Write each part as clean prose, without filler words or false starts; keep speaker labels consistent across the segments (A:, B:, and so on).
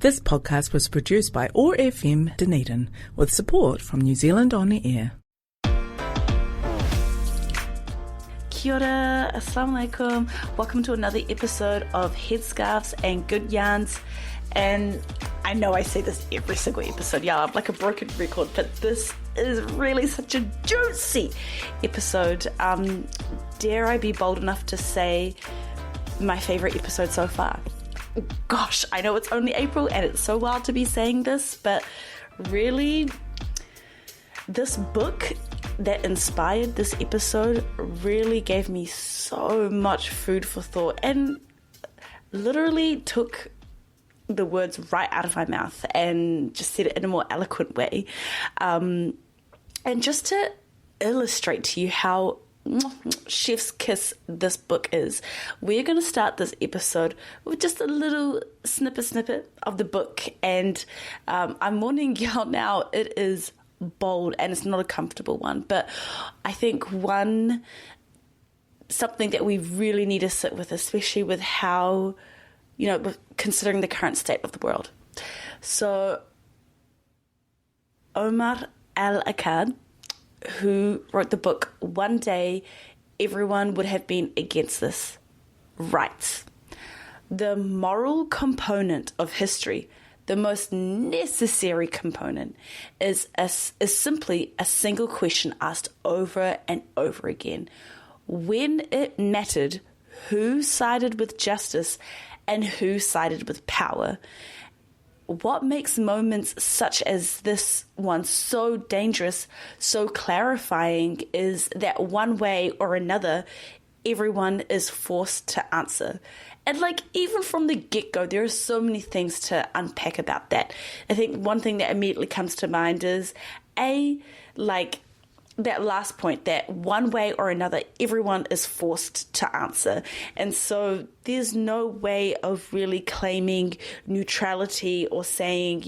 A: This podcast was produced by OAR FM Dunedin with support from New Zealand On Air. Kia ora, assalamu alaikum. Welcome to another episode of Headscarves and Good Yarns. And I know I say this every single episode, yeah, I'm like a broken record, but this is really such a juicy episode. Dare I be bold enough to say my favourite episode so far? Gosh, I know it's only April and it's so wild to be saying this, but really, this book that inspired this episode really gave me so much food for thought and literally took the words right out of my mouth and just said it in a more eloquent way. And just to illustrate to you how chef's kiss this book is, we're going to start this episode with just a little snippet of the book. And I'm warning y'all now, it is bold and it's not a comfortable one, but I think something that we really need to sit with, especially with how, considering the current state of the world. So Omar al-Akkad, who wrote the book One Day Everyone Would Have Been Against This, writes, the moral component of history, the most necessary component, is simply a single question asked over and over again. When it mattered, who sided with justice and who sided with power? What makes moments such as this one so dangerous, so clarifying, is that one way or another, everyone is forced to answer. And even from the get-go, there are so many things to unpack about that. I think one thing that immediately comes to mind is, that last point, that one way or another, everyone is forced to answer. And so there's no way of really claiming neutrality or saying,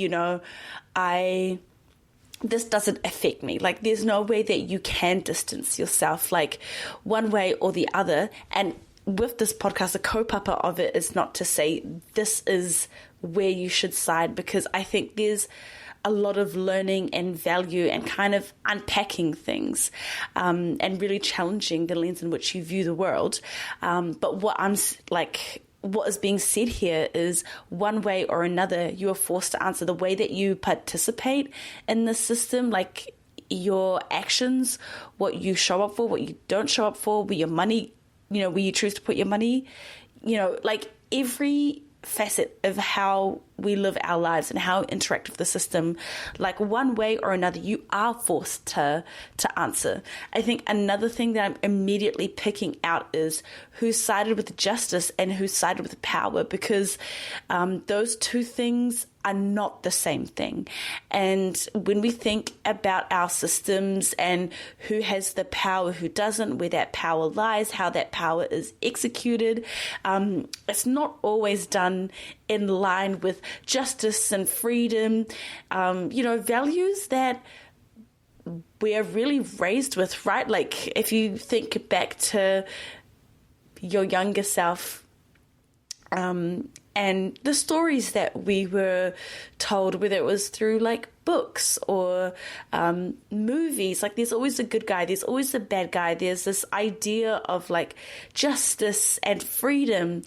A: this doesn't affect me. There's no way that you can distance yourself, one way or the other. And with this podcast, the kaupapa of it is not to say this is where you should side, because I think there's a lot of learning and value and kind of unpacking things and really challenging the lens in which you view the world. But what is being said here is one way or another, you are forced to answer. The way that you participate in the system, your actions, what you show up for, what you don't show up for, where your money, where you choose to put your money, every facet of how we live our lives and how we interact with the system, one way or another, you are forced to answer. I think another thing that I'm immediately picking out is who sided with justice and who sided with power, because those two things are not the same thing. And when we think about our systems and who has the power, who doesn't, where that power lies, how that power is executed, it's not always done in line with justice and freedom, values that we're really raised with, right? If you think back to your younger self, and the stories that we were told, whether it was through books or movies, there's always a good guy, there's always a bad guy, there's this idea of justice and freedom.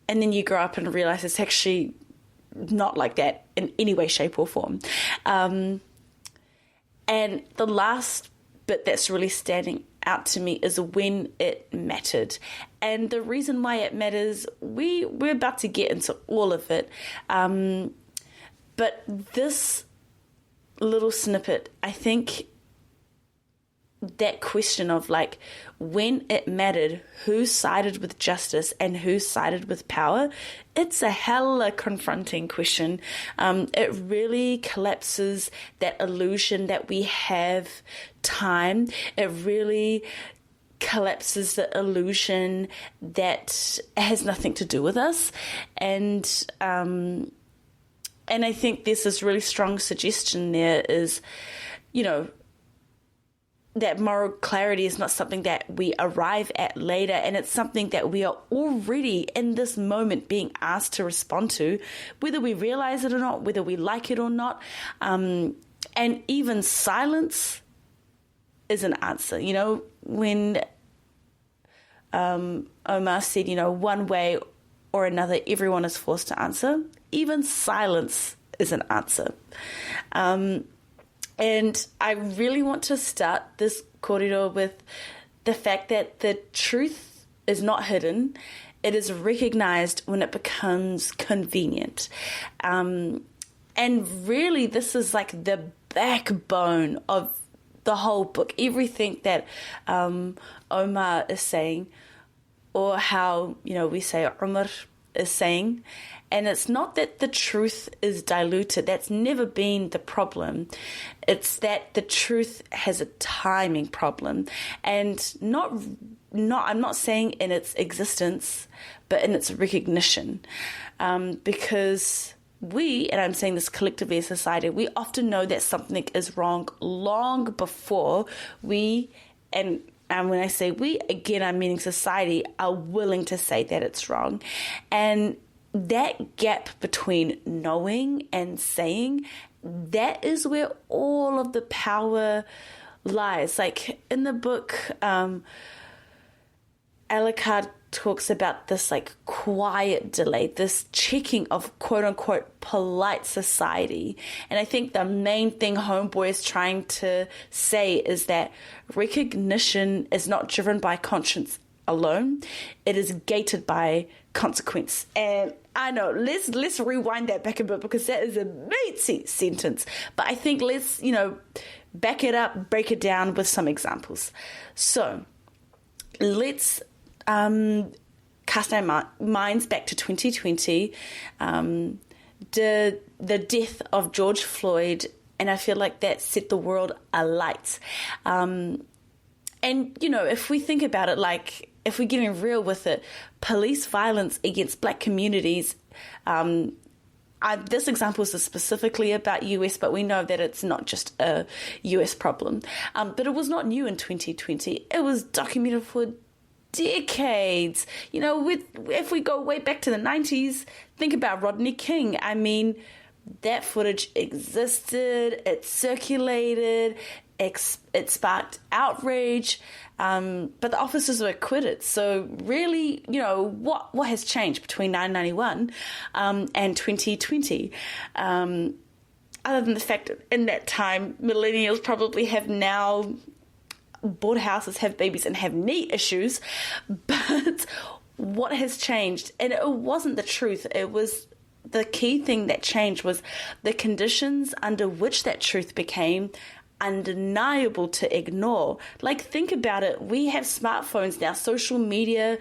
A: And then you grow up and realize it's actually not like that in any way, shape or form. And the last bit that's really standing out to me is when it mattered. And the reason why it matters, we're about to get into all of it. But this little snippet, I think that question of when it mattered, who sided with justice and who sided with power, it's a hella confronting question. It really collapses that illusion that we have time. It really collapses the illusion that has nothing to do with us. And I think there's this really strong suggestion there is, that moral clarity is not something that we arrive at later, and it's something that we are already in this moment being asked to respond to, whether we realize it or not, whether we like it or not. And even silence is an answer. You know, when Omar said, you know, one way or another, everyone is forced to answer, even silence is an answer. And I really want to start this kōrero with the fact that the truth is not hidden. It is recognized when it becomes convenient. And really, this is like the backbone of the whole book. Everything that Omar is saying, or how, you know, we say Umar is saying. And it's not that the truth is diluted. That's never been the problem. It's that the truth has a timing problem. And I'm not saying in its existence, but in its recognition. Because we, and I'm saying this collectively as society, we often know that something is wrong long before we, and when I say we, again, I'm meaning society, are willing to say that it's wrong. And that gap between knowing and saying, that is where all of the power lies. Like in the book, Alucard talks about this like quiet delay, this checking of quote unquote polite society. And I think the main thing Homeboy is trying to say is that recognition is not driven by conscience alone. It is gated by consequence. And I know, let's rewind that back a bit, because that is a meaty sentence. But I think let's, you know, back it up, break it down with some examples. So let's cast our minds back to 2020, the death of George Floyd, and I feel like that set the world alight. And, you know, if we think about it, like, if we're getting real with it, police violence against Black communities, this example is specifically about US, but we know that it's not just a US problem. But it was not new in 2020. It was documented for decades. You know, if we go way back to the 90s, think about Rodney King. I mean, that footage existed, it circulated, it sparked outrage, but the officers were acquitted. So really, you know, what has changed between 1991 and 2020? Other than the fact that in that time, millennials probably have now bought houses, have babies, and have knee issues. But what has changed? And it wasn't the truth. It was the key thing that changed was the conditions under which that truth became undeniable to ignore. Like, think about it. We have smartphones now, social media,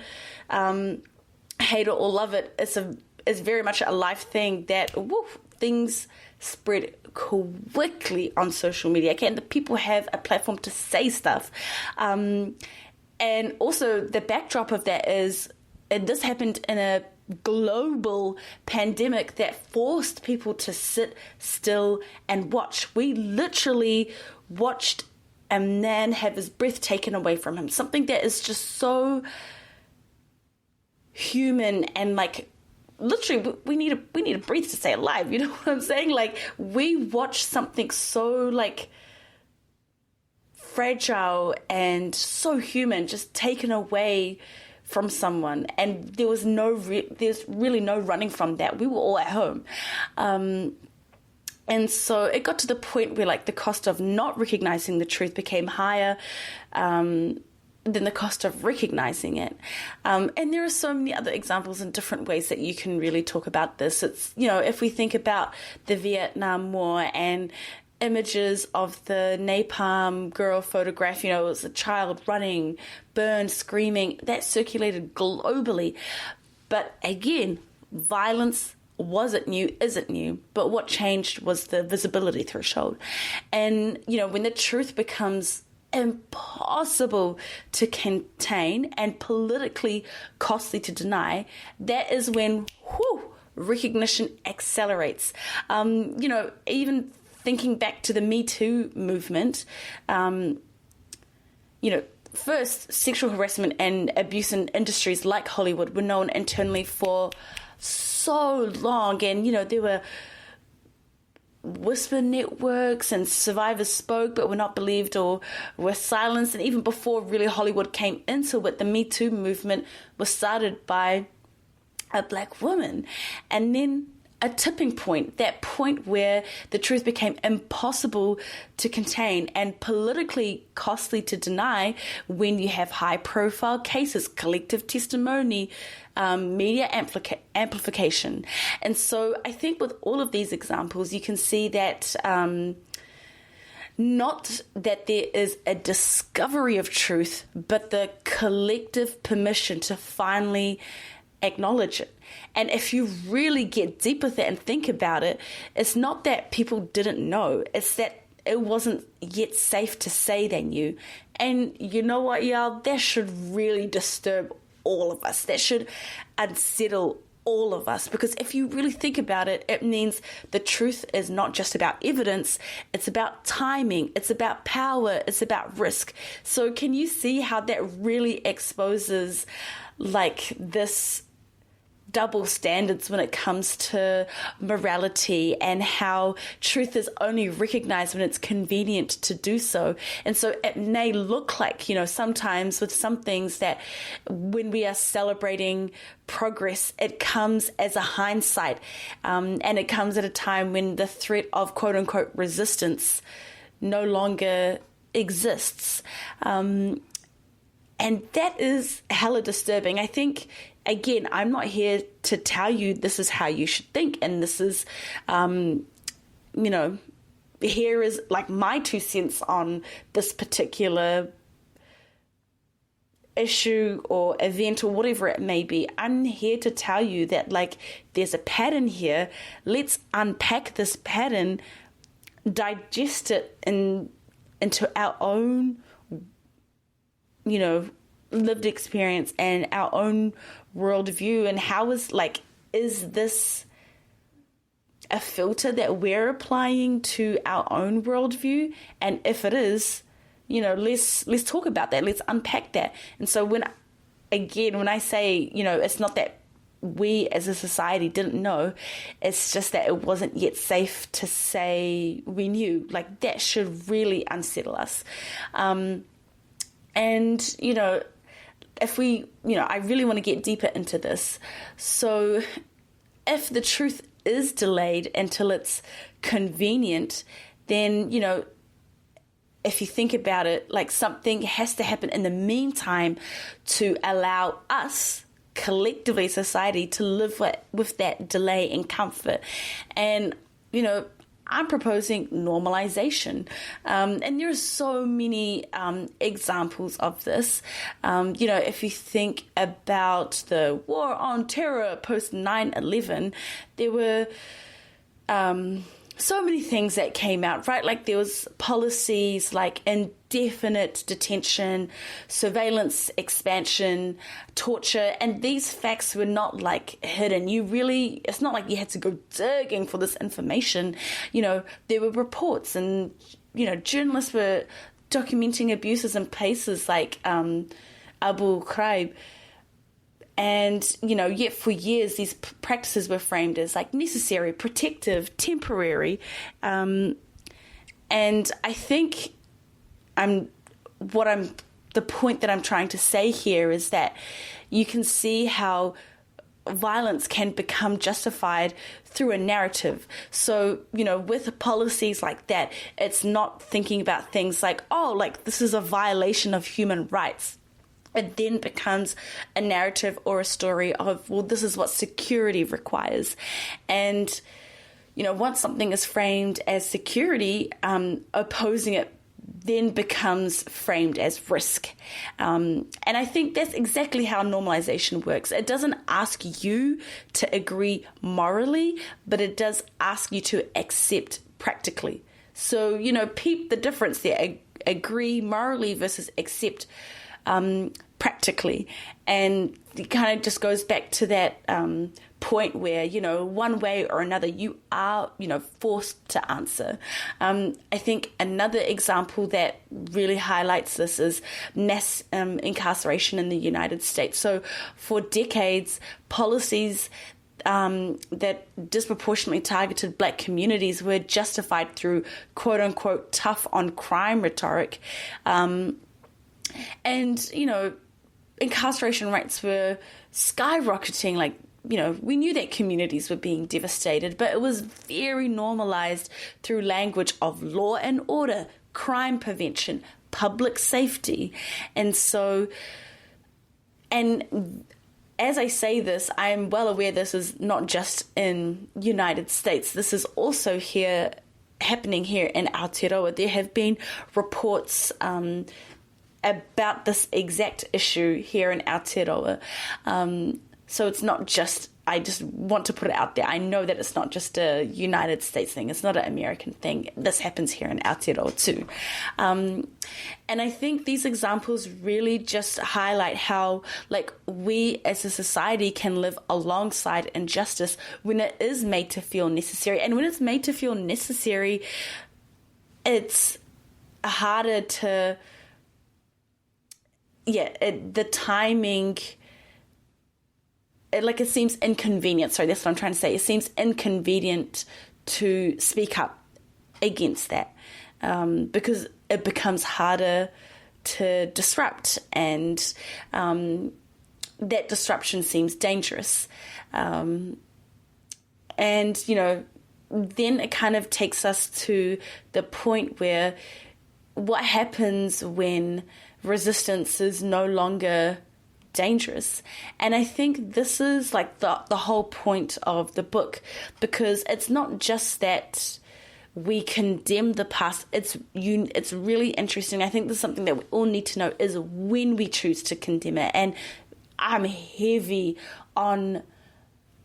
A: hate it or love it. It's very much a life thing that things spread quickly on social media. Okay, and the people have a platform to say stuff. And also the backdrop of that is, and this happened in a global pandemic that forced people to sit still and watch. We literally watched a man have his breath taken away from him. Something that is just so human, and like, literally we need to breathe to stay alive. You know what I'm saying? Like, we watched something so like fragile and so human just taken away from someone, and there was there's really no running from that. We were all at home, and so it got to the point where like the cost of not recognizing the truth became higher than the cost of recognizing it. And there are so many other examples in different ways that you can really talk about this. It's, you know, if we think about the Vietnam War and images of the napalm girl photograph, you know, it was a child running, burned, screaming, that circulated globally. But again, violence wasn't new, isn't new, but what changed was the visibility threshold. And, you know, when the truth becomes impossible to contain and politically costly to deny, that is when recognition accelerates. You know, even thinking back to the Me Too movement, first, sexual harassment and abuse in industries like Hollywood were known internally for so long. And, there were whisper networks and survivors spoke but were not believed or were silenced. And even before really Hollywood came into it, the Me Too movement was started by a Black woman. And then a tipping point, that point where the truth became impossible to contain and politically costly to deny when you have high-profile cases, collective testimony, media amplification. And so I think with all of these examples, you can see that not that there is a discovery of truth, but the collective permission to finally acknowledge it. And if you really get deep with it and think about it, it's not that people didn't know, it's that it wasn't yet safe to say they knew. And you know what, y'all? That should really disturb all of us. That should unsettle all of us. Because if you really think about it, it means the truth is not just about evidence, it's about timing, it's about power, it's about risk. So can you see how that really exposes this double standards when it comes to morality, and how truth is only recognized when it's convenient to do so? And so it may look like, sometimes with some things that when we are celebrating progress, it comes as a hindsight, and it comes at a time when the threat of quote unquote resistance no longer exists. And that is hella disturbing. I think, again, I'm not here to tell you this is how you should think. And this is, here is my 2 cents on this particular issue or event or whatever it may be. I'm here to tell you that there's a pattern here. Let's unpack this pattern, digest it into our own lived experience and our own worldview. And how is this a filter that we're applying to our own worldview? And if it is, let's talk about that. Let's unpack that. And so when I say, it's not that we as a society didn't know, it's just that it wasn't yet safe to say we knew. That should really unsettle us. And, if we, I really want to get deeper into this. So if the truth is delayed until it's convenient, then, if you think about it, something has to happen in the meantime to allow us, collectively, society, to live with that delay and comfort. And, I'm proposing normalization. And there are so many examples of this. If you think about the war on terror post 9/11, there were so many things that came out, right? There was policies indefinite detention, surveillance expansion, torture, and these facts were not hidden. It's not like you had to go digging for this information. There were reports, and journalists were documenting abuses in places like Abu Ghraib. And, yet for years, these practices were framed as necessary, protective, temporary. And I think the point that I'm trying to say here is that you can see how violence can become justified through a narrative. So, with policies like that, it's not thinking about things this is a violation of human rights. It then becomes a narrative or a story of, well, this is what security requires. And, once something is framed as security, opposing it then becomes framed as risk. And I think that's exactly how normalization works. It doesn't ask you to agree morally, but it does ask you to accept practically. So, peep the difference there. Agree morally versus accept practically. And it kind of just goes back to that point where, one way or another, you are, forced to answer. I think another example that really highlights this is mass incarceration in the United States. So for decades, policies that disproportionately targeted Black communities were justified through quote unquote tough on crime rhetoric. And, incarceration rates were skyrocketing. Like, we knew that communities were being devastated, but it was very normalized through language of law and order, crime prevention, public safety. And so, and as I say this, I am well aware this is not just in United States. This is also happening here in Aotearoa. There have been reports about this exact issue here in Aotearoa. So it's not just, I just want to put it out there. I know that it's not just a United States thing. It's not an American thing. This happens here in Aotearoa too. And I think these examples really just highlight how, we as a society can live alongside injustice when it is made to feel necessary. And when it's made to feel necessary, it's harder to... the timing, it seems inconvenient. Sorry, that's what I'm trying to say. It seems inconvenient to speak up against that because it becomes harder to disrupt, and that disruption seems dangerous. And, then it kind of takes us to the point where what happens when resistance is no longer dangerous. And I think this is the whole point of the book, because it's not just that we condemn the past. It's really interesting. I think there's something that we all need to know is when we choose to condemn it. And I'm heavy on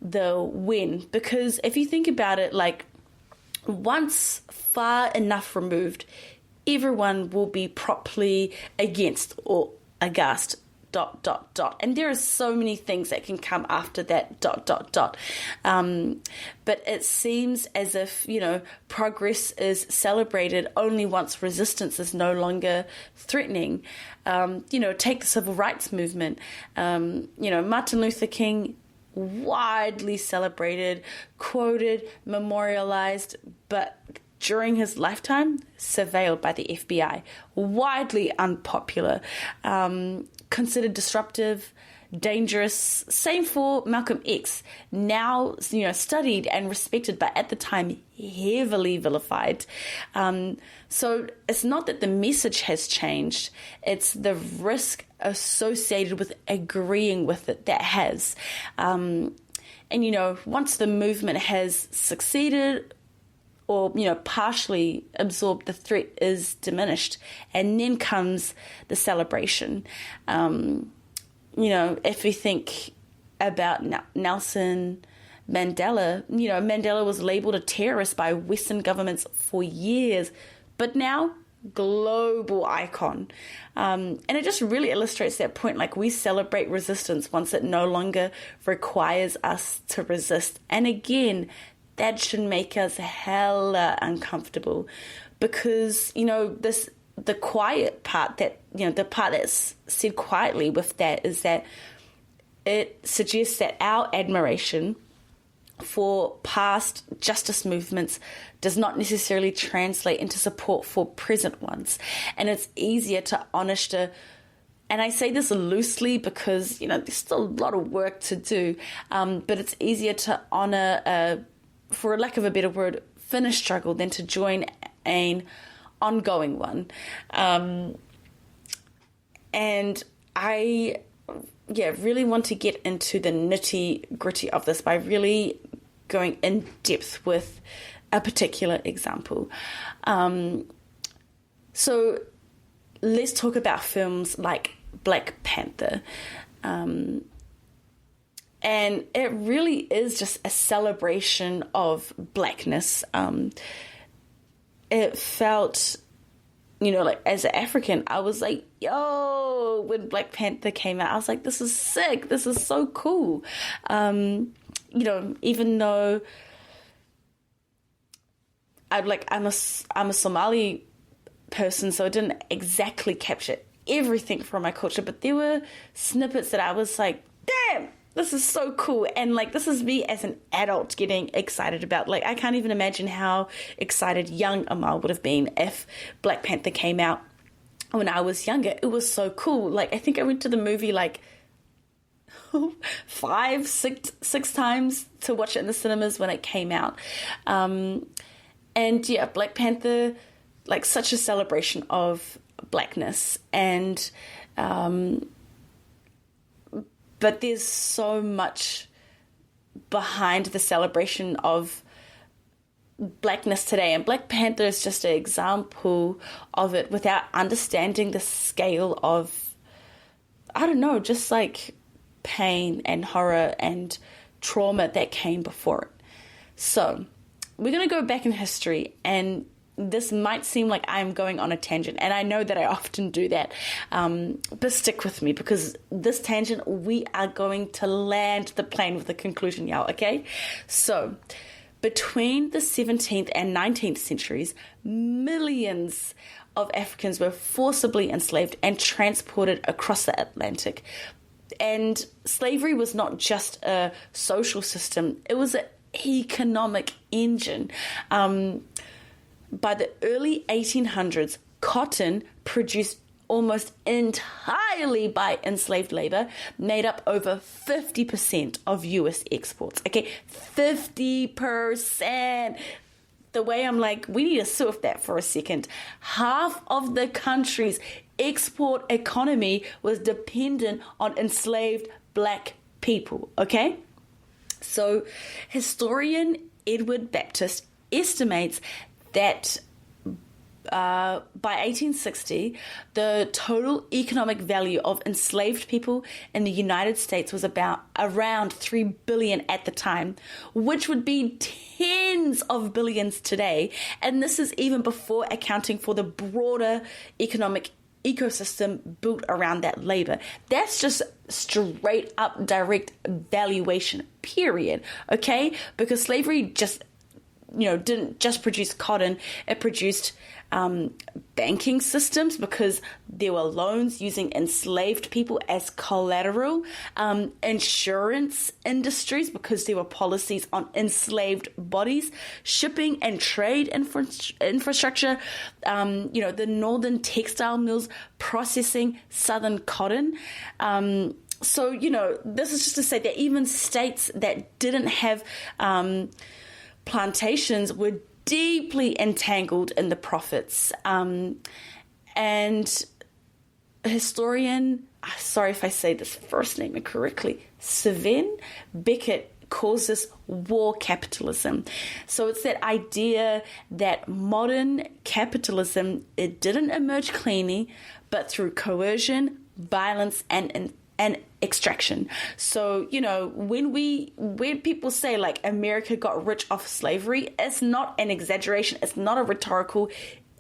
A: the when, because if you think about it, once far enough removed, everyone will be properly against or aghast, ... And there are so many things that can come after that ... But it seems as if, progress is celebrated only once resistance is no longer threatening. Take the civil rights movement. Martin Luther King, widely celebrated, quoted, memorialized, but during his lifetime, surveilled by the FBI, widely unpopular, considered disruptive, dangerous. Same for Malcolm X, now studied and respected, but at the time heavily vilified. So it's not that the message has changed; it's the risk associated with agreeing with it that has. And once the movement has succeeded, or, partially absorbed, the threat is diminished. And then comes the celebration. If we think about Nelson Mandela, Mandela was labeled a terrorist by Western governments for years, but now global icon. And it just really illustrates that point. We celebrate resistance once it no longer requires us to resist. And again, that should make us hella uncomfortable, because, the quiet part that, the part that's said quietly with that is that it suggests that our admiration for past justice movements does not necessarily translate into support for present ones. And it's easier to and I say this loosely because, there's still a lot of work to do, but it's easier to honor for lack of a better word, finished struggle than to join an ongoing one. And I, really want to get into the nitty-gritty of this by really going in depth with a particular example. So let's talk about films like Black Panther. And it really is just a celebration of Blackness. It felt like as an African, I was like, yo, when Black Panther came out, I was like, this is sick. This is so cool. Even though I'm a Somali person, so I didn't exactly capture everything from my culture, but there were snippets that I was like, damn, this is so cool. And like, this is me as an adult getting excited about. Like, I can't even imagine how excited young Amal would have been if Black Panther came out when I was younger. It was so cool. Like, I think I went to the movie like 5, 6 times to watch it in the cinemas when it came out. And yeah, Black Panther, like, such a celebration of blackness. And but there's so much behind the celebration of blackness today, and Black Panther is just an example of it without understanding the scale of, I don't know, just like pain and horror and trauma that came before it. So we're going to go back in history, and this might seem like I'm going on a tangent, and I know that I often do that, but stick with me, because this tangent, we are going to land the plane with a conclusion, y'all, okay? So between the 17th and 19th centuries, millions of Africans were forcibly enslaved and transported across the Atlantic. And slavery was not just a social system, it was an economic engine. By the early 1800s, cotton, produced almost entirely by enslaved labor, made up over 50% of US exports. Okay, 50%. The way I'm like, we need to surf that for a second. Half of the country's export economy was dependent on enslaved black people, okay? So historian Edward Baptist estimates that by 1860, the total economic value of enslaved people in the United States was around $3 billion at the time, which would be tens of billions today. And this is even before accounting for the broader economic ecosystem built around that labor. That's just straight up direct valuation, period. Okay? Because slavery just didn't just produce cotton, it produced banking systems, because there were loans using enslaved people as collateral, insurance industries, because there were policies on enslaved bodies, shipping and trade infrastructure, the northern textile mills processing southern cotton. So, this is just to say that even states that didn't have plantations were deeply entangled in the profits. And historian, sorry if I say this first name incorrectly, Sven Beckett calls this war capitalism. So it's that idea that modern capitalism, it didn't emerge cleanly, but through coercion, violence, and extraction. So, when people say like America got rich off slavery, it's not an exaggeration. It's not a rhetorical.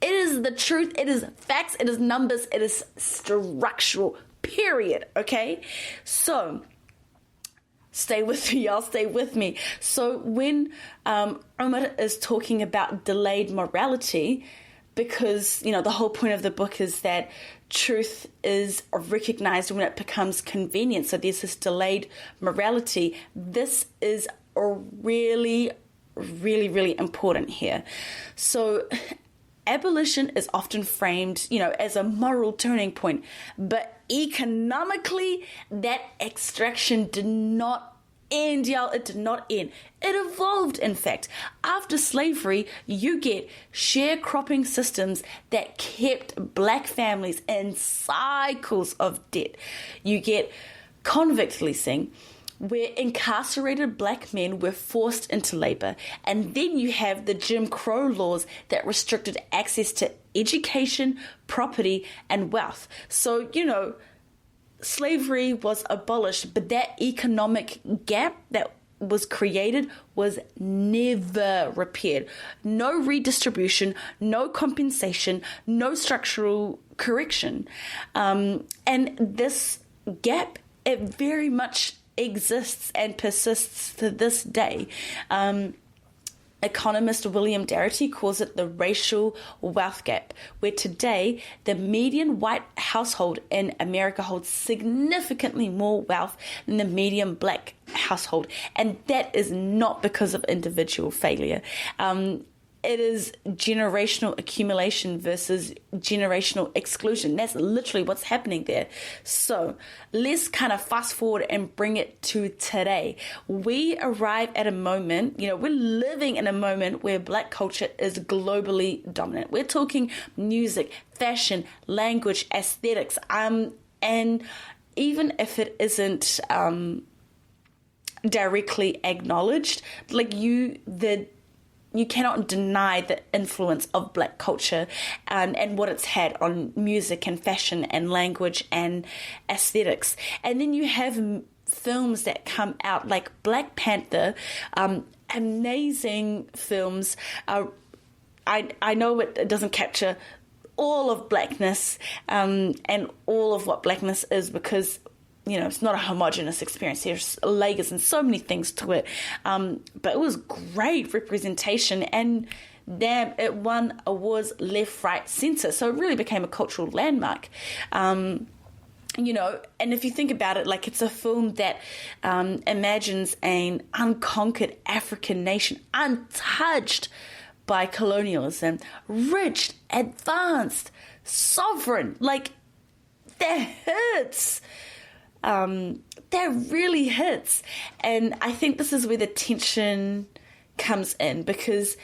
A: It is the truth. It is facts. It is numbers. It is structural, period. Okay. So stay with me, y'all. Stay with me. So when Umar is talking about delayed morality, because, the whole point of the book is that truth is recognized when it becomes convenient. So there's this delayed morality. This is a really, really, really important here. So abolition is often framed, as a moral turning point. But economically, that extraction did not end, y'all. It did not end. It evolved, in fact. After slavery, you get sharecropping systems that kept black families in cycles of debt. You get convict leasing, where incarcerated black men were forced into labor. And then you have the Jim Crow laws that restricted access to education, property, and wealth. So, slavery was abolished, but that economic gap that was created was never repaired. No redistribution, no compensation, no structural correction. And this gap, it very much exists and persists to this day. Economist William Darity calls it the racial wealth gap, where today the median white household in America holds significantly more wealth than the median black household. And that is not because of individual failure. It is generational accumulation versus generational exclusion. That's literally what's happening there. So let's kind of fast forward and bring it to today. We arrive at a moment, we're living in a moment where Black culture is globally dominant. We're talking music, fashion, language, aesthetics, and even if it isn't directly acknowledged, you cannot deny the influence of Black culture and what it's had on music and fashion and language and aesthetics. And then you have films that come out like Black Panther, amazing films. I know it doesn't capture all of Blackness and all of what Blackness is, because it's not a homogenous experience. There's layers and so many things to it. But it was great representation, and damn, it won awards left, right, centre. So it really became a cultural landmark. And if you think about it, like, it's a film that imagines an unconquered African nation, untouched by colonialism, rich, advanced, sovereign. Like, that hurts. That really hits. And I think this is where the tension comes in, because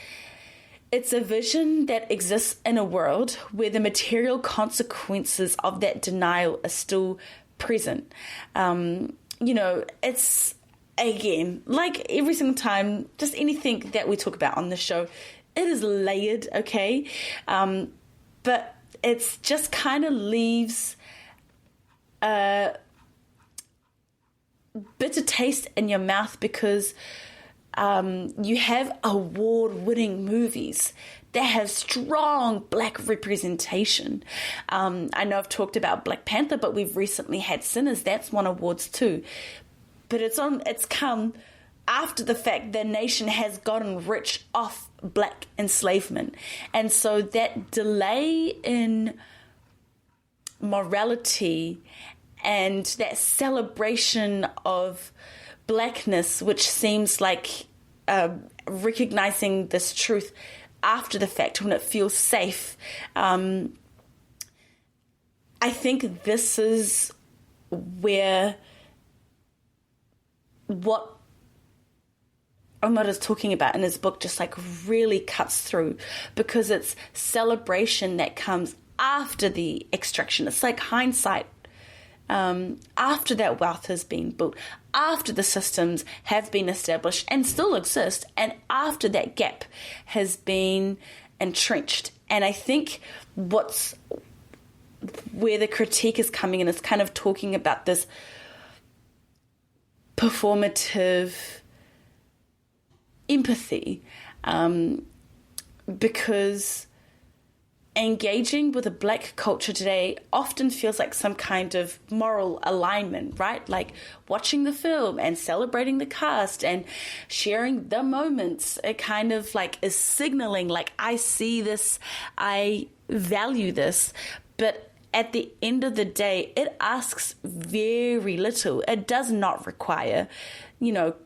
A: it's a vision that exists in a world where the material consequences of that denial are still present. It's, again, like every single time, just anything that we talk about on the show, it is layered, okay? But it's just kind of leaves bitter taste in your mouth, because you have award-winning movies that have strong Black representation. I know I've talked about Black Panther, but we've recently had Sinners. That's won awards too. But it's come after the fact the nation has gotten rich off Black enslavement. And so that delay in morality and that celebration of Blackness, which seems like recognizing this truth after the fact when it feels safe. I think this is where what Omar is talking about in his book just like really cuts through, because it's celebration that comes after the extraction. It's like hindsight. After that wealth has been built, after the systems have been established and still exist, and after that gap has been entrenched. And I think where the critique is coming in is kind of talking about this performative empathy, because engaging with a Black culture today often feels like some kind of moral alignment, right? Like watching the film and celebrating the cast and sharing the moments. It kind of like is signaling like, I see this, I value this. But at the end of the day, it asks very little. It does not require,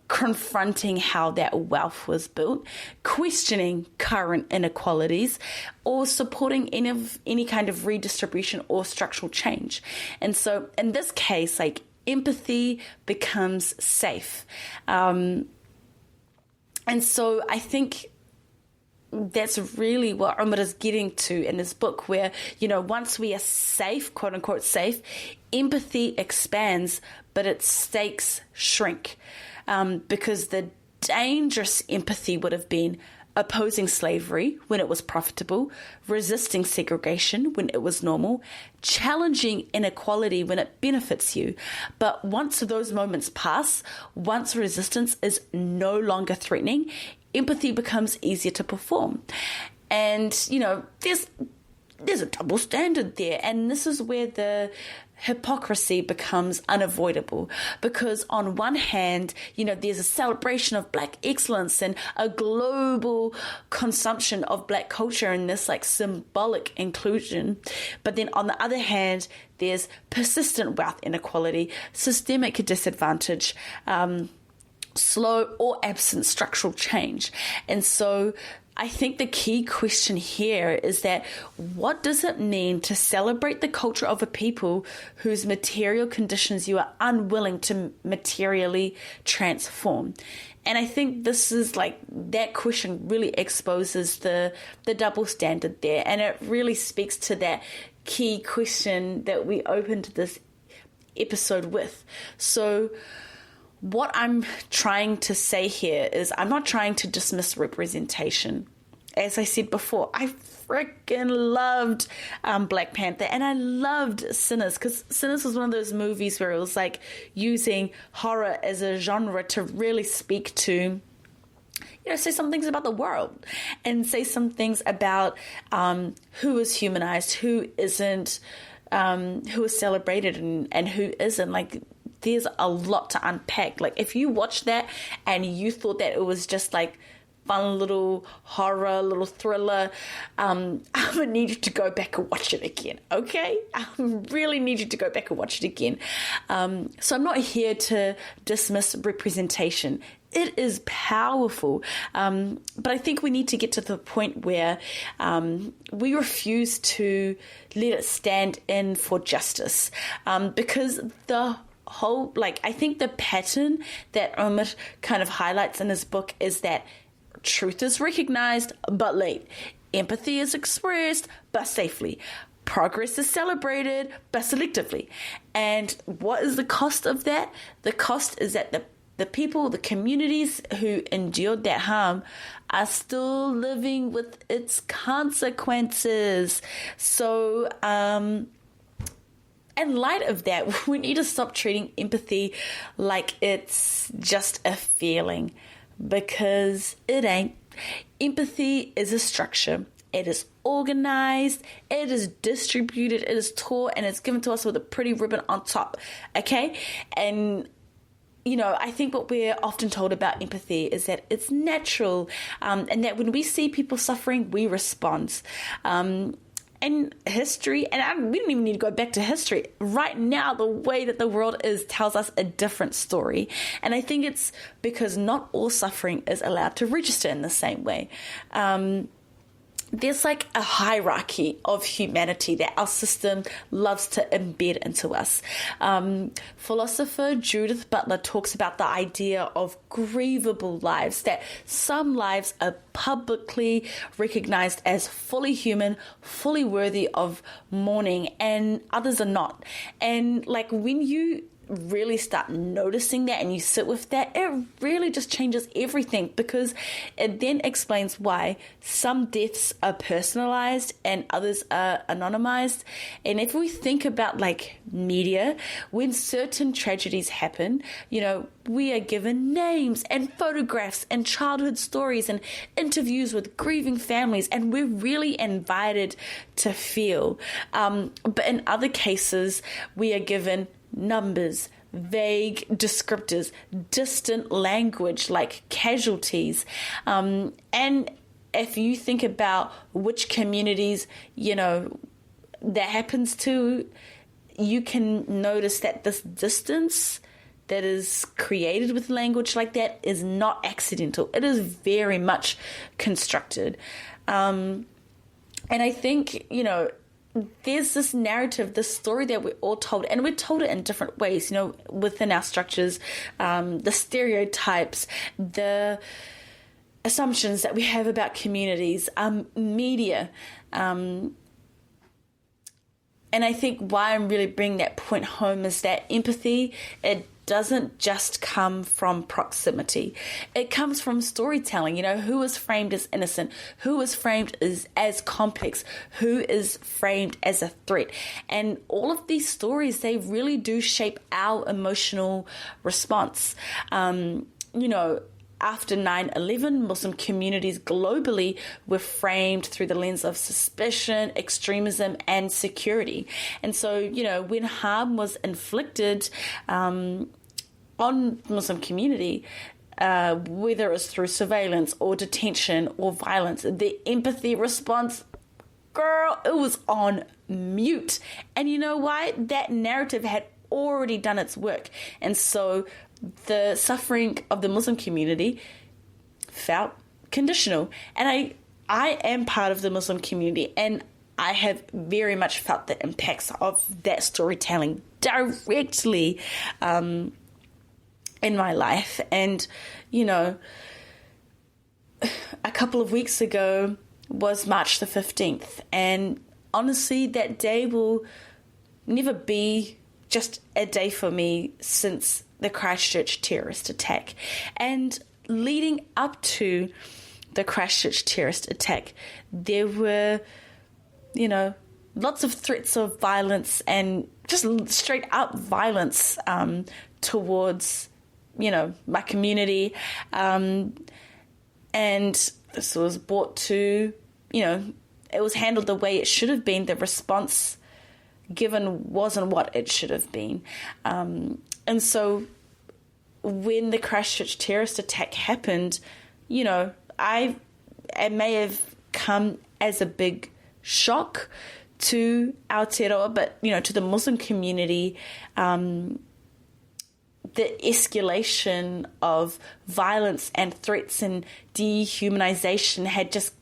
A: confronting how that wealth was built, questioning current inequalities, or supporting any kind of redistribution or structural change. And so in this case, like, empathy becomes safe. And so I think that's really what Umar is getting to in this book, where, once we are safe, quote unquote safe, empathy expands, but its stakes shrink. Because the dangerous empathy would have been opposing slavery when it was profitable, resisting segregation when it was normal, challenging inequality when it benefits you. But once those moments pass, once resistance is no longer threatening, empathy becomes easier to perform. And, there's a double standard there. And this is where the hypocrisy becomes unavoidable, because on one hand, there's a celebration of Black excellence and a global consumption of Black culture and this symbolic inclusion. But then on the other hand, there's persistent wealth inequality, systemic disadvantage, slow or absent structural change. And so I think the key question here is that what does it mean to celebrate the culture of a people whose material conditions you are unwilling to materially transform? And I think this is that question really exposes the double standard there. And it really speaks to that key question that we opened this episode with. So what I'm trying to say here is I'm not trying to dismiss representation. As I said before, I freaking loved Black Panther, and I loved Sinners, because Sinners was one of those movies where it was using horror as a genre to really speak to, say some things about the world and say some things about who is humanized, who isn't, who is celebrated and who isn't. There's a lot to unpack. If you watch that and you thought that it was just fun little horror, little thriller, I'm going to need you to go back and watch it again, okay? I really need you to go back and watch it again. So I'm not here to dismiss representation. It is powerful, but I think we need to get to the point where we refuse to let it stand in for justice, because the whole, I think the pattern that Omid kind of highlights in his book is that truth is recognized but late, empathy is expressed but safely, progress is celebrated but selectively. And what is the cost of that? The cost is that the people, the communities who endured that harm are still living with its consequences. So, in light of that, we need to stop treating empathy like it's just a feeling, because it ain't. Empathy is a structure. It is organized, it is distributed, it is taught, and it's given to us with a pretty ribbon on top, okay? And I think what we're often told about empathy is that it's natural, and that when we see people suffering, we respond. And history, and we don't even need to go back to history. Right now, the way that the world is tells us a different story. And I think it's because not all suffering is allowed to register in the same way. There's a hierarchy of humanity that our system loves to embed into us. Philosopher Judith Butler talks about the idea of grievable lives, that some lives are publicly recognized as fully human, fully worthy of mourning, and others are not. And when you really start noticing that and you sit with that, it really just changes everything, because it then explains why some deaths are personalized and others are anonymized. And if we think about media, when certain tragedies happen, we are given names and photographs and childhood stories and interviews with grieving families, and we're really invited to feel. But in other cases, we are given numbers, vague descriptors, distant language like casualties. And if you think about which communities, that happens to, you can notice that this distance that is created with language like that is not accidental. It is very much constructed. And I think, there's this narrative, this story that we're all told, and we're told it in different ways, within our structures, the stereotypes, the assumptions that we have about communities, media. And I think why I'm really bringing that point home is that empathy, it doesn't just come from proximity. It comes from storytelling. Who is framed as innocent, who is framed as complex, who is framed as a threat. And all of these stories, they really do shape our emotional response. After 9/11, Muslim communities globally were framed through the lens of suspicion, extremism, and security. And so, when harm was inflicted on the Muslim community, whether it was through surveillance or detention or violence, the empathy response, girl, it was on mute. And you know why? That narrative had already done its work. And so the suffering of the Muslim community felt conditional. And I am part of the Muslim community, and I have very much felt the impacts of that storytelling directly in my life. And, a couple of weeks ago was March the 15th. And honestly, that day will never be just a day for me since the Christchurch terrorist attack. And leading up to the Christchurch terrorist attack, there were, lots of threats of violence and just straight up violence towards, my community. And this was brought to, it was handled the way it should have been. The response given wasn't what it should have been. And so when the Christchurch terrorist attack happened, it may have come as a big shock to Aotearoa, but, to the Muslim community, the escalation of violence and threats and dehumanization had just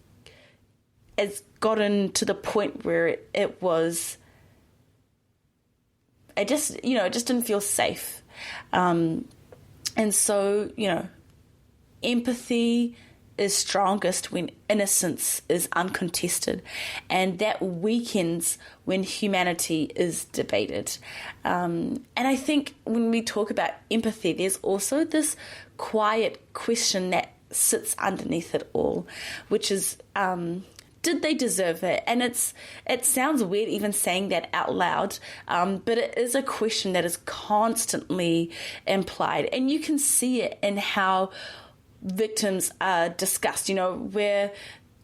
A: gotten to the point where it just didn't feel safe. And so, empathy is strongest when innocence is uncontested, and that weakens when humanity is debated. And I think when we talk about empathy, there's also this quiet question that sits underneath it all, which is, did they deserve it? And it sounds weird even saying that out loud, but it is a question that is constantly implied. And you can see it in how victims are discussed. We're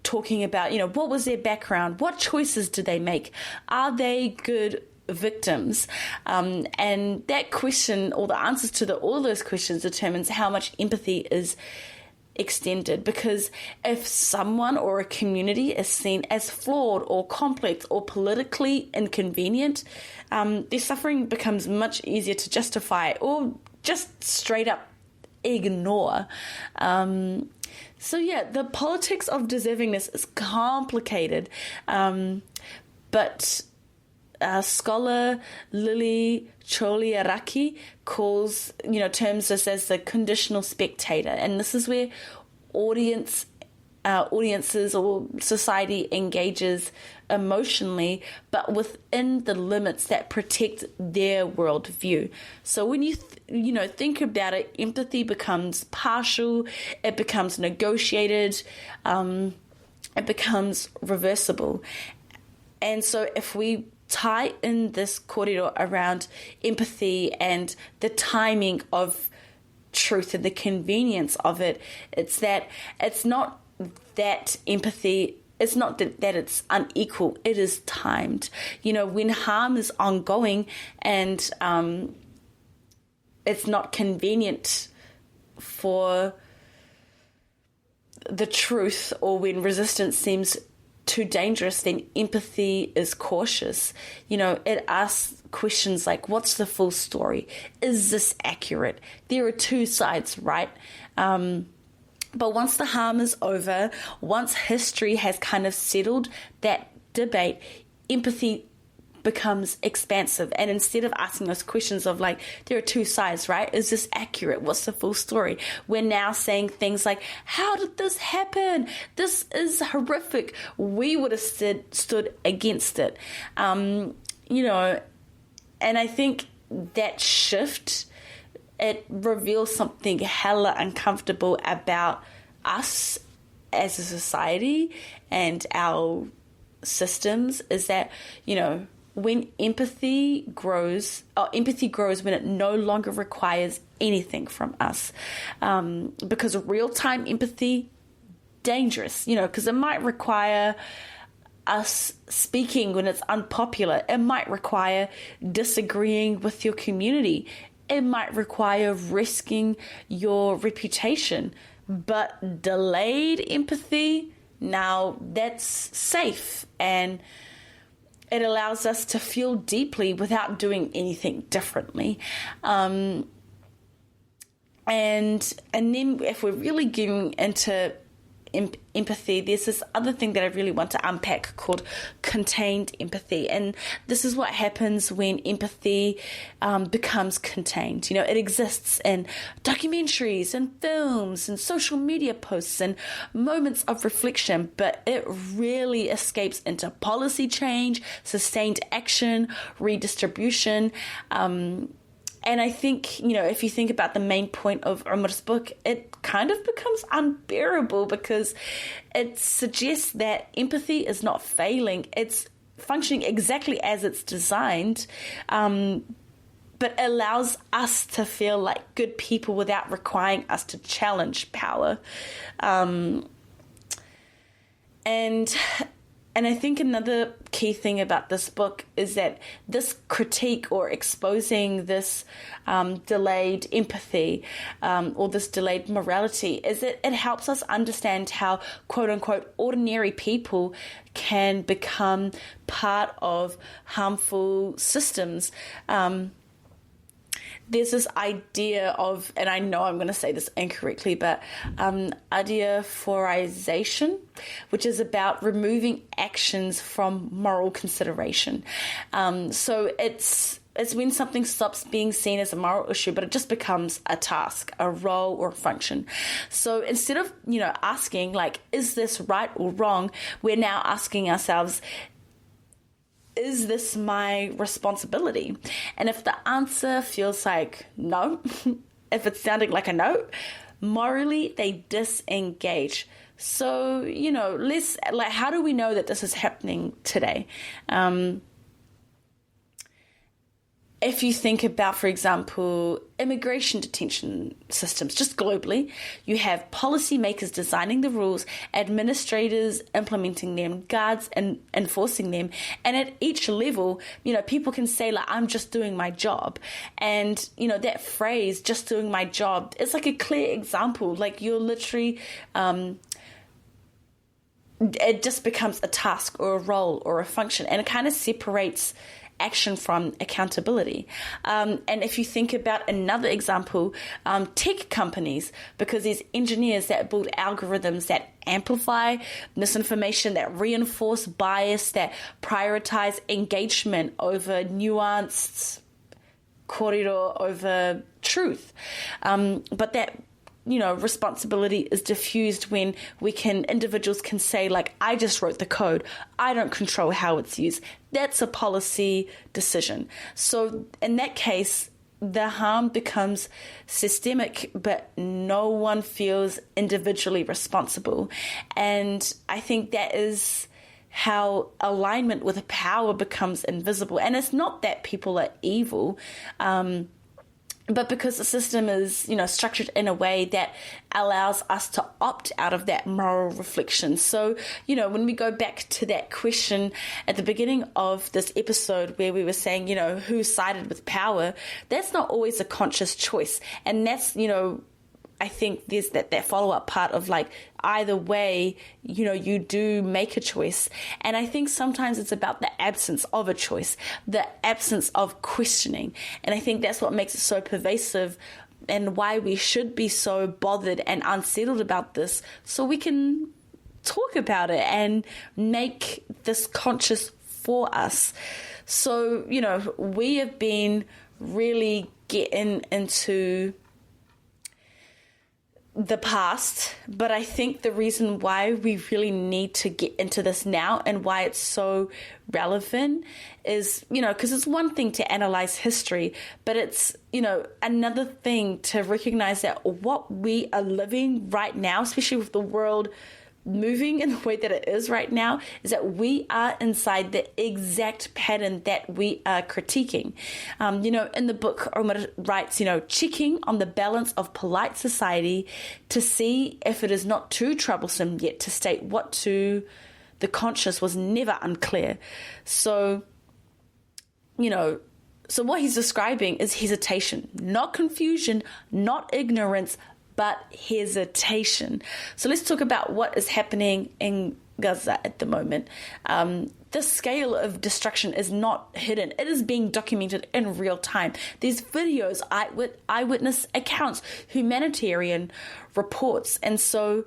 A: talking about, what was their background? What choices did they make? Are they good victims? And that question, or the answers to all those questions, determines how much empathy is extended. Because if someone or a community is seen as flawed or complex or politically inconvenient, their suffering becomes much easier to justify or just straight up ignore. So the politics of deservingness is complicated, but scholar Lily Choliaraki terms this as the conditional spectator, and this is where audiences or society engages emotionally, but within the limits that protect their worldview. So when you think about it, empathy becomes partial, it becomes negotiated, it becomes reversible. And so if we tie in this kōrero around empathy and the timing of truth and the convenience of it, it's not that empathy, it's not that it's unequal, it is timed. When harm is ongoing and it's not convenient for the truth, or when resistance seems too dangerous, then empathy is cautious. It asks questions like, what's the full story? Is this accurate? There are two sides, right? But once the harm is over, once history has kind of settled that debate, empathy becomes expansive. And instead of asking those questions of like, there are two sides, right? Is this accurate? What's the full story? We're now saying things like, how did this happen? This is horrific. We would have stood against it. And I think that shift it reveals something hella uncomfortable about us as a society and our systems, is that, when empathy grows when it no longer requires anything from us. Because real-time empathy, dangerous, because it might require us speaking when it's unpopular. It might require disagreeing with your community. It might require risking your reputation. But delayed empathy, now that's safe, and it allows us to feel deeply without doing anything differently. And then if we're really getting into empathy, there's this other thing that I really want to unpack called contained empathy. And this is what happens when empathy becomes contained. It exists in documentaries and films and social media posts and moments of reflection, but it really escapes into policy change, sustained action, redistribution. And I think, if you think about the main point of Umar's book, it kind of becomes unbearable because it suggests that empathy is not failing. It's functioning exactly as it's designed, but allows us to feel like good people without requiring us to challenge power. And I think another key thing about this book is that this critique or exposing this delayed empathy or this delayed morality is that it helps us understand how, quote unquote, ordinary people can become part of harmful systems. There's this idea of, and I know I'm going to say this incorrectly, but adiaphorization, which is about removing actions from moral consideration. So it's when something stops being seen as a moral issue, but it just becomes a task, a role, or a function. So instead of, asking, like, is this right or wrong, we're now asking ourselves, is this my responsibility? And if the answer feels like no, if it's sounding like a no, morally they disengage. So, how do we know that this is happening today? If you think about, for example, immigration detention systems, just globally, you have policymakers designing the rules, administrators implementing them, guards and enforcing them. And at each level, people can say, like, I'm just doing my job. And, that phrase, just doing my job, it's like a clear example. Like, you're literally, it just becomes a task or a role or a function. And it kind of separates action from accountability. And if you think about another example, tech companies, because there's engineers that build algorithms that amplify misinformation, that reinforce bias, that prioritize engagement over nuanced, kōrero over truth. But that responsibility is diffused when individuals can say, like, I just wrote the code. I don't control how it's used. That's a policy decision. So in that case, the harm becomes systemic, but no one feels individually responsible. And I think that is how alignment with power becomes invisible. And it's not that people are evil, but because the system is, structured in a way that allows us to opt out of that moral reflection. So, when we go back to that question at the beginning of this episode where we were saying, who sided with power, that's not always a conscious choice. And that's, I think there's that follow-up part of, like, either way, you do make a choice. And I think sometimes it's about the absence of a choice, the absence of questioning. And I think that's what makes it so pervasive and why we should be so bothered and unsettled about this, so we can talk about it and make this conscious for us. So, we have been really getting into the past, but I think the reason why we really need to get into this now and why it's so relevant is, because it's one thing to analyze history, but it's, another thing to recognize that what we are living right now, especially with the world moving in the way that it is right now, is that we are inside the exact pattern that we are critiquing. In the book, Omar writes, checking on the balance of polite society to see if it is not too troublesome yet to state what to the conscious was never unclear. So what he's describing is hesitation, not confusion, not ignorance, but hesitation. So let's talk about what is happening in Gaza at the moment. The scale of destruction is not hidden. It is being documented in real time. There's videos, eyewitness accounts, humanitarian reports. And so,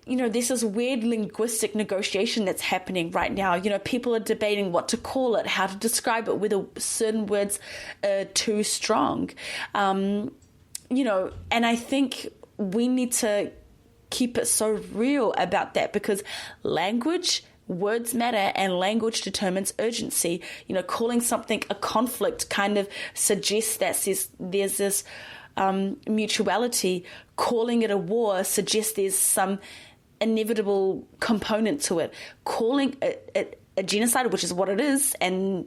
A: there's this weird linguistic negotiation that's happening right now. People are debating what to call it, how to describe it, whether certain words are too strong. And I think we need to keep it so real about that, because words matter, and language determines urgency. Calling something a conflict kind of suggests that there's this mutuality. Calling it a war suggests there's some inevitable component to it. Calling it a genocide, which is what it is, and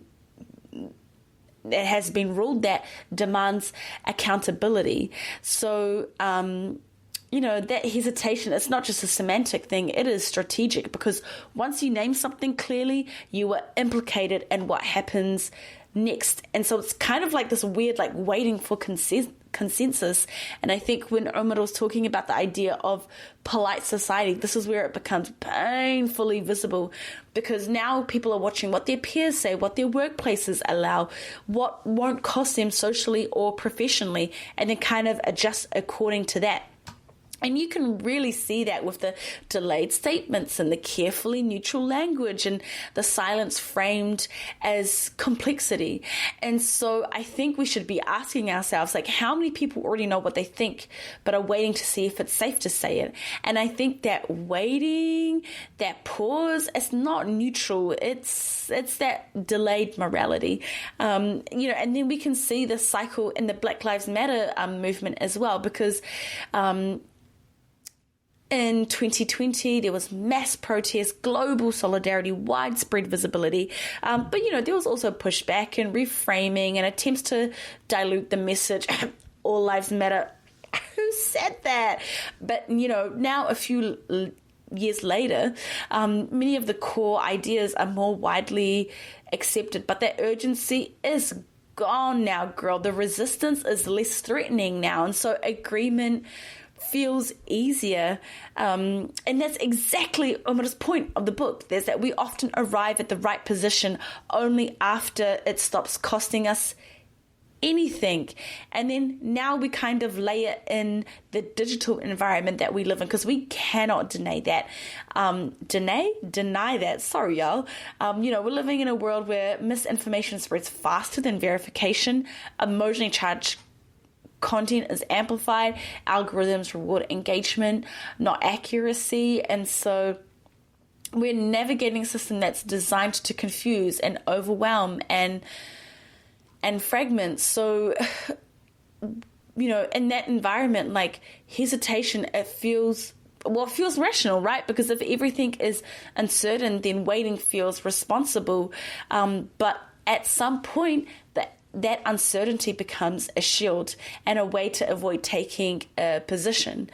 A: it has been ruled that demands accountability. So, that hesitation, it's not just a semantic thing, it is strategic, because once you name something clearly, you are implicated in what happens next. And so it's kind of like this weird, waiting for consensus. And I think when Omar was talking about the idea of polite society, this is where it becomes painfully visible, because now people are watching what their peers say, what their workplaces allow, what won't cost them socially or professionally, and then kind of adjust according to that. And you can really see that with the delayed statements and the carefully neutral language and the silence framed as complexity. And so I think we should be asking ourselves, how many people already know what they think but are waiting to see if it's safe to say it? And I think that waiting, that pause, it's not neutral. It's that delayed morality. And then we can see the cycle in the Black Lives Matter movement as well, because in 2020, there was mass protest, global solidarity, widespread visibility. But there was also pushback and reframing and attempts to dilute the message, all lives matter. Who said that? But, now a few years later, many of the core ideas are more widely accepted, but that urgency is gone now, girl. The resistance is less threatening now. And so agreement feels easier. And that's exactly Omar's point of the book. There's that we often arrive at the right position only after it stops costing us anything. And then now we kind of layer in the digital environment that we live in, because we cannot deny that. Deny that. Sorry, y'all. We're living in a world where misinformation spreads faster than verification. Emotionally charged content is amplified. Algorithms reward engagement, not accuracy. And so we're navigating a system that's designed to confuse and overwhelm and fragment. So, in that environment, hesitation, it feels rational, right? Because if everything is uncertain, then waiting feels responsible. But at some point, that uncertainty becomes a shield and a way to avoid taking a position.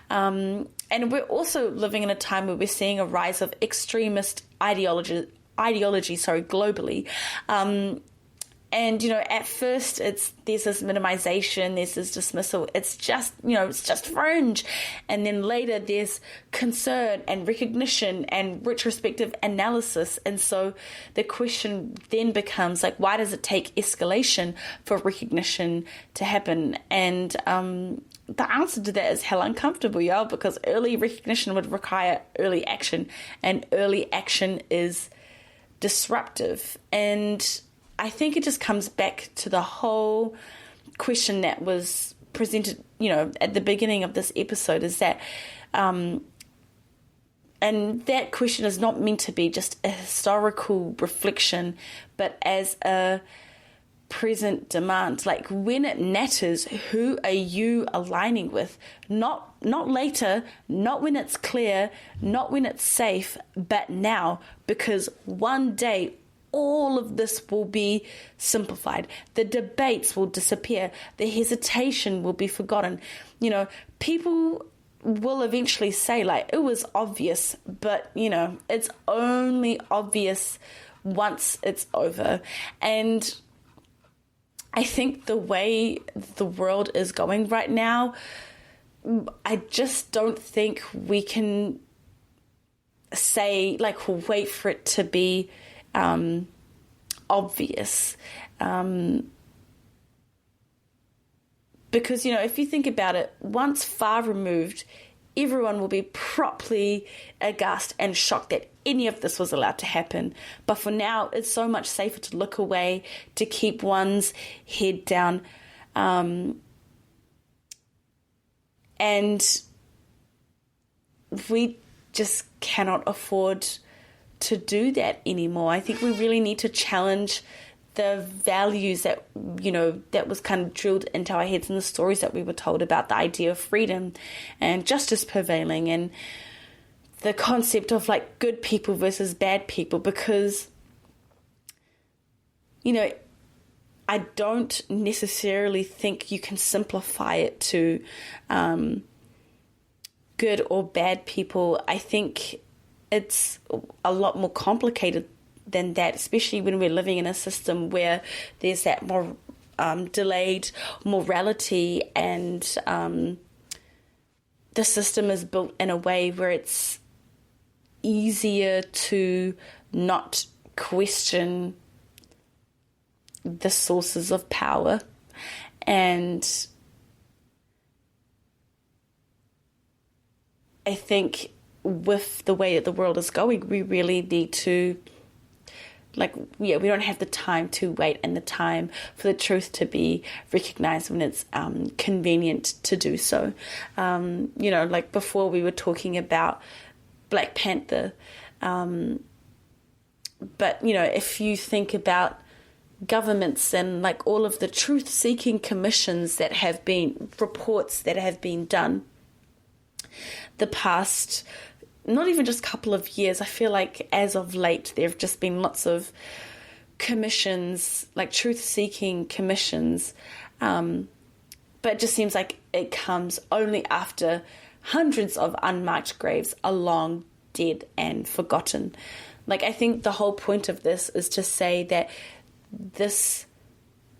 A: And we're also living in a time where we're seeing a rise of extremist ideology, globally. And, at first there's this minimization, there's this dismissal. It's just, it's just fringe. And then later there's concern and recognition and retrospective analysis. And so the question then becomes why does it take escalation for recognition to happen? And the answer to that is hell uncomfortable, y'all, because early recognition would require early action, and early action is disruptive. And I think it just comes back to the whole question that was presented, at the beginning of this episode, is that, and that question is not meant to be just a historical reflection, but as a present demand. Like, when it matters, who are you aligning with? Not later, not when it's clear, not when it's safe, but now, because one day all of this will be simplified. The debates will disappear. The hesitation will be forgotten. People will eventually say, like, it was obvious, but, it's only obvious once it's over. And I think the way the world is going right now, I just don't think we can say, like, wait for it to be obvious. Because, if you think about it, once far removed, everyone will be properly aghast and shocked that any of this was allowed to happen. But for now, it's so much safer to look away, to keep one's head down. And we just cannot afford to do that anymore. I think we really need to challenge the values that, that was kind of drilled into our heads in the stories that we were told about the idea of freedom and justice prevailing and the concept of, like, good people versus bad people, because, I don't necessarily think you can simplify it to good or bad people. I think it's a lot more complicated than that, especially when we're living in a system where there's that more delayed morality, and the system is built in a way where it's easier to not question the sources of power. And I think with the way that the world is going, we really need to, we don't have the time to wait and the time for the truth to be recognized when it's convenient to do so. Like before we were talking about Black Panther. But, if you think about governments and, like, all of the truth-seeking commissions that have been, reports that have been done the past, not even just couple of years, I feel like as of late there have just been lots of commissions, like truth-seeking commissions, but it just seems like it comes only after hundreds of unmarked graves are long dead and forgotten. Like, I think the whole point of this is to say that this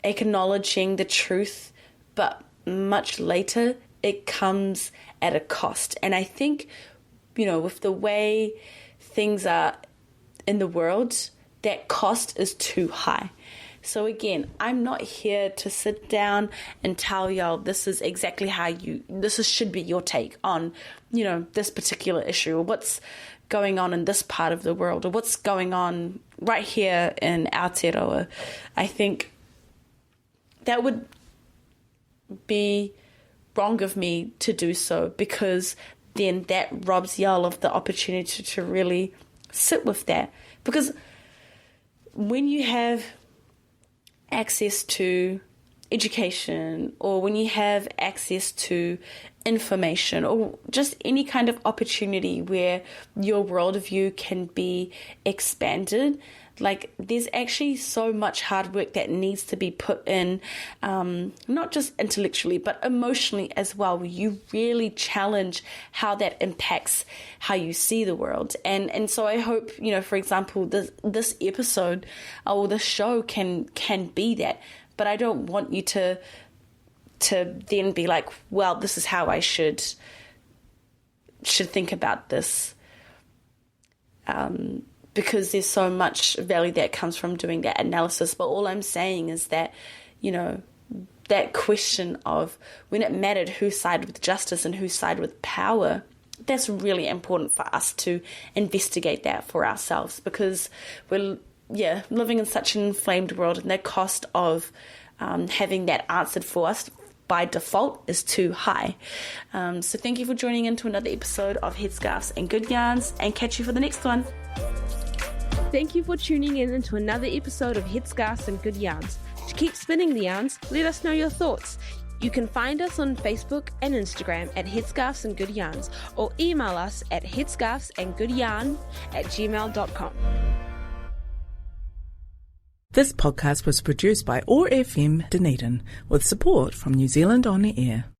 A: acknowledging the truth, but much later, it comes at a cost. And I think, with the way things are in the world, that cost is too high. So again, I'm not here to sit down and tell y'all this is exactly how should be your take on, this particular issue, or what's going on in this part of the world, or what's going on right here in Aotearoa. I think that would be wrong of me to do so, because then that robs y'all of the opportunity to really sit with that. Because when you have access to education, or when you have access to information, or just any kind of opportunity where your worldview can be expanded, like, there's actually so much hard work that needs to be put in, not just intellectually, but emotionally as well, where you really challenge how that impacts how you see the world. And so I hope, for example, this episode or this show can be that. But I don't want you to then be like, well, this is how I should think about this. Because there's so much value that comes from doing that analysis. But all I'm saying is that, that question of when it mattered who sided with justice and who sided with power, that's really important for us to investigate that for ourselves, because we're living in such an inflamed world, and the cost of having that answered for us by default is too high. So thank you for joining in to another episode of Headscarves and Good Yarns, and catch you for the next one.
B: Thank you for tuning in into another episode of Headscarves and Good Yarns. To keep spinning the yarns, let us know your thoughts. You can find us on Facebook and Instagram at Headscarves and Good Yarns, or email us at headscarvesandgoodyarn@gmail.com.
C: This podcast was produced by OAR FM Dunedin with support from New Zealand On Air.